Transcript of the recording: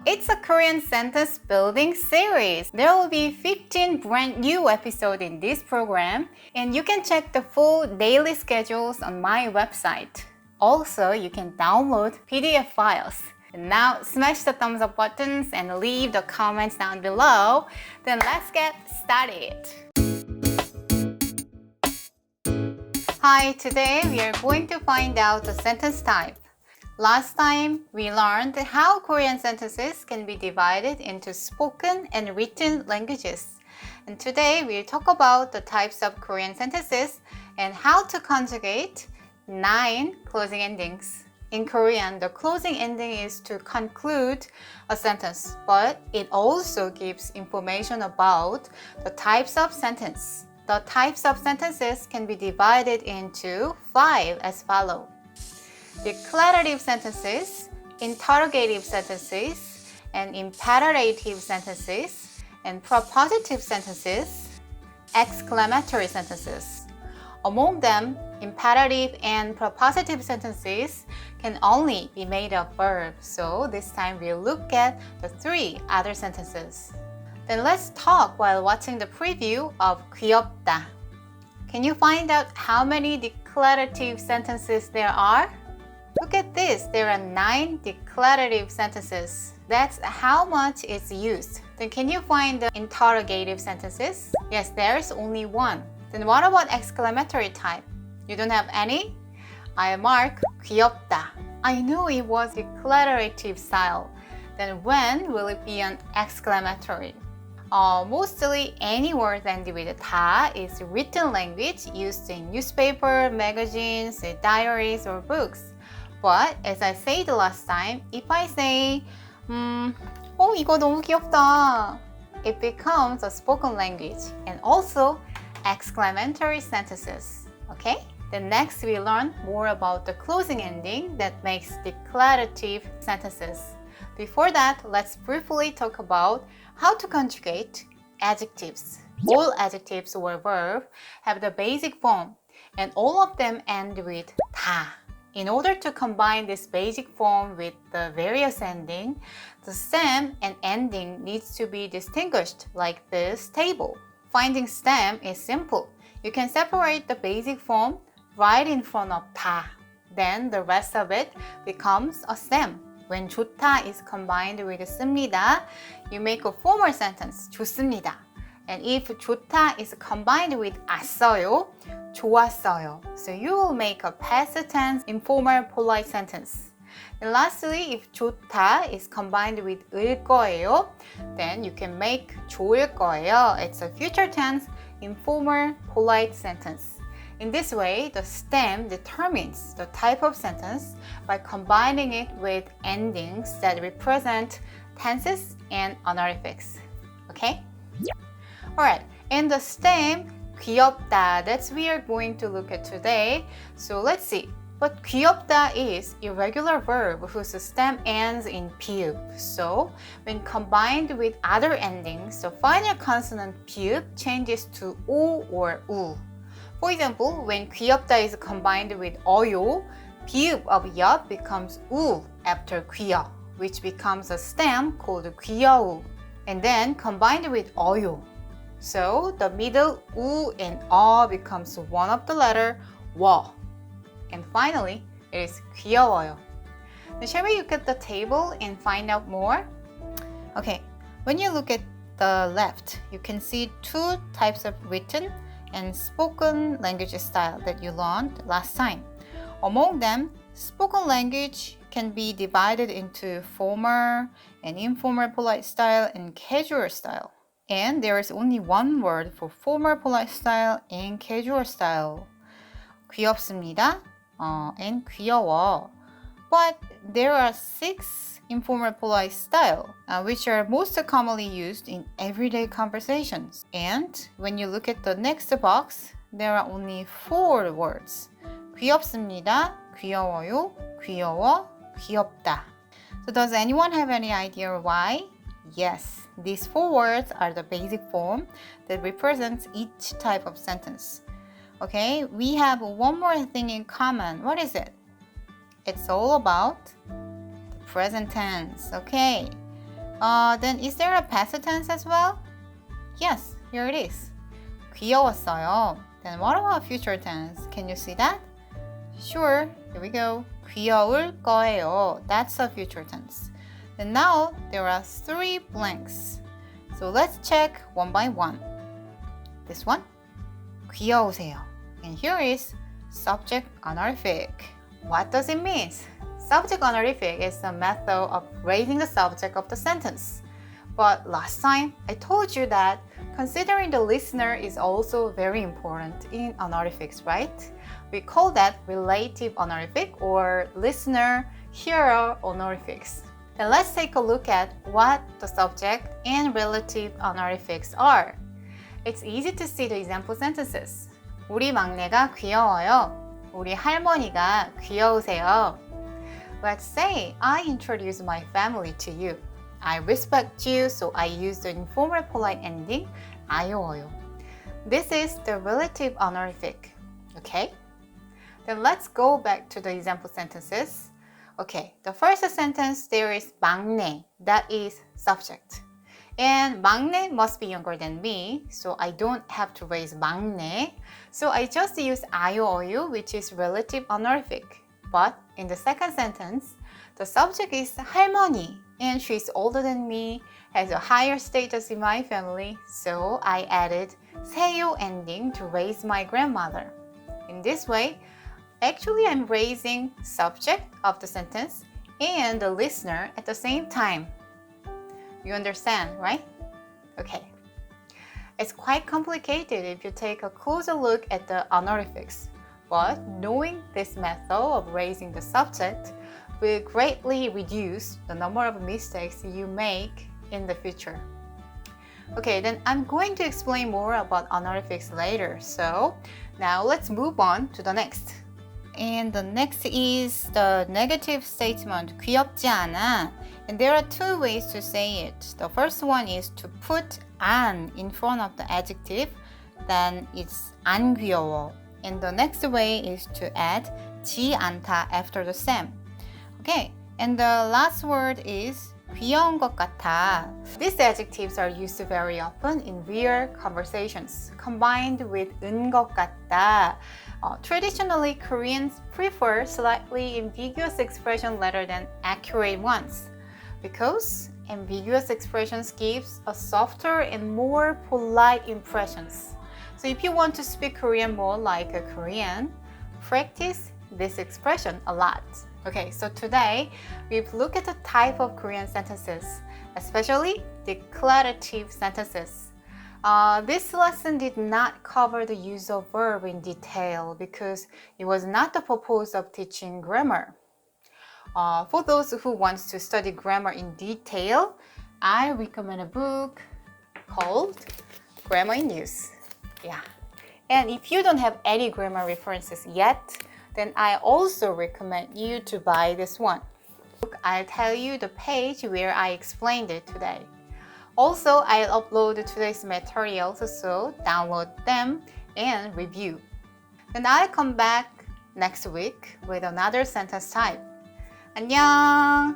It's a Korean sentence building series. There will be 15 brand new episodes in this program, and you can check the full daily schedules on my website. Also, you can download PDF files. And now, smash the thumbs up buttons and leave the comments down below. Then let's get started. Hi, today we are going to find out the sentence type. Last time, we learned how Korean sentences can be divided into spoken and written languages. And today, we'll talk about the types of Korean sentences and how to conjugate 9 closing endings. In Korean, the closing ending is to conclude a sentence, but it also gives information about the types of sentence. The types of sentences can be divided into 5 as follows. Declarative sentences, interrogative sentences, and imperative sentences, and propositive sentences, exclamatory sentences. Among them, imperative and propositive sentences can only be made of verbs, so this time we'll look at the 3 other sentences. Then let's talk while watching the preview of 귀엽다. Can you find out how many declarative sentences there are? Look at this, there are 9 declarative sentences. That's how much it's used. Then can you find the interrogative sentences? Yes, there's only 1. Then what about exclamatory type? You don't have any? I mark 귀엽다. I knew it was declarative style. Then when will it be an exclamatory? Mostly any word ending with 다 is written language used in newspaper, magazines, diaries, or books. But as I said last time, if I say, 이거 너무 귀엽다, it becomes a spoken language and also exclamatory sentences. Okay? Then next we learn more about the closing ending that makes declarative sentences. Before that, let's briefly talk about how to conjugate adjectives. All adjectives or verbs have the basic form, and all of them end with 다. In order to combine this basic form with the various ending, the stem and ending needs to be distinguished like this table. Finding stem is simple. You can separate the basic form right in front of 다. Then the rest of it becomes a stem. When 좋다 is combined with 씁니다, you make a formal sentence, 좋습니다. And if 좋다 is combined with 왔어요, 좋았어요. So you will make a past tense informal polite sentence. And lastly, if 좋다 is combined with 을 거예요, then you can make 좋을 거예요. It's a future tense informal polite sentence. In this way, the stem determines the type of sentence by combining it with endings that represent tenses and honorifics. Okay? Alright, and the stem, 귀엽다, that's we are going to look at today. So let's see. But 귀엽다 is irregular verb whose stem ends in 비읍. So when combined with other endings, the final consonant 비읍 changes to 오 or 우. For example, when 귀엽다 is combined with 어요, 비읍 of 엽 becomes 우 after 귀여, which becomes a stem called 귀여우, and then combined with 어요. So the middle 우 and 어 becomes one of the letter 워. And finally, it is 귀여워요. Now, shall we look at the table and find out more? Okay, when you look at the left, you can see 2 types of written and spoken language style that you learned last time. Among them, spoken language can be divided into formal and informal polite style and casual style. And there is only one word for formal polite style and casual style. 귀엽습니다 and 귀여워. But there are 6 informal polite style, which are most commonly used in everyday conversations. And when you look at the next box, there are only 4 words. 귀엽습니다, 귀여워요, 귀여워, 귀엽다. So does anyone have any idea why? Yes, these 4 words are the basic form that represents each type of sentence. Okay, we have one more thing in common. What is it? It's all about the present tense. Okay, Then is there a past tense as well? Yes, here it is. 귀여웠어요. Then what about future tense? Can you see that? Sure, here we go. 귀여울 거예요. That's a future tense. And now there are 3 blanks. So let's check one by one. This one, 귀여우세요. And here is subject honorific. What does it mean? Subject honorific is a method of raising the subject of the sentence. But last time, I told you that considering the listener is also very important in honorifics, right? We call that relative honorific or listener-hearer honorifics. Then let's take a look at what the subject and relative honorifics are. It's easy to see the example sentences. 우리 막내가 귀여워요. 우리 할머니가 귀여우세요. Let's say I introduce my family to you. I respect you, so I use the informal polite ending 아여워요. This is the relative honorific. Okay? Then let's go back to the example sentences. Okay, the first sentence there is 막내. That is subject. And 막내 must be younger than me, so I don't have to raise 막내. So I just use 아여워요, which is relative honorific. But in the second sentence, the subject is 할머니, and she's older than me, has a higher status in my family, so I added 세요 ending to raise my grandmother. In this way, actually I'm raising subject of the sentence and the listener at the same time. You understand, right? Okay. It's quite complicated if you take a closer look at the honorifics. But knowing this method of raising the subject will greatly reduce the number of mistakes you make in the future. Okay, then I'm going to explain more about honorifics later. So now let's move on to the next. And the next is the negative statement, 귀엽지 않아. And there are 2 ways to say it. The first one is to put 안 in front of the adjective, then it's 안 귀여워. And the next way is to add 지 않다 after the same. Okay, and the last word is 귀여운 것 같아. These adjectives are used very often in real conversations, combined with 은 것 같다. Traditionally, Koreans prefer slightly ambiguous expression rather than accurate ones, because ambiguous expressions gives a softer and more polite impressions. So if you want to speak Korean more like a Korean, practice this expression a lot. Okay, so today we've looked at the type of Korean sentences, especially declarative sentences. This lesson did not cover the use of verb in detail because it was not the purpose of teaching grammar. For those who want to study grammar in detail, I recommend a book called Grammar in Use. Yeah. And if you don't have any grammar references yet, then I also recommend you to buy this one. I'll tell you the page where I explained it today. Also, I'll upload today's materials, so download them and review. Then I'll come back next week with another sentence type. 안녕!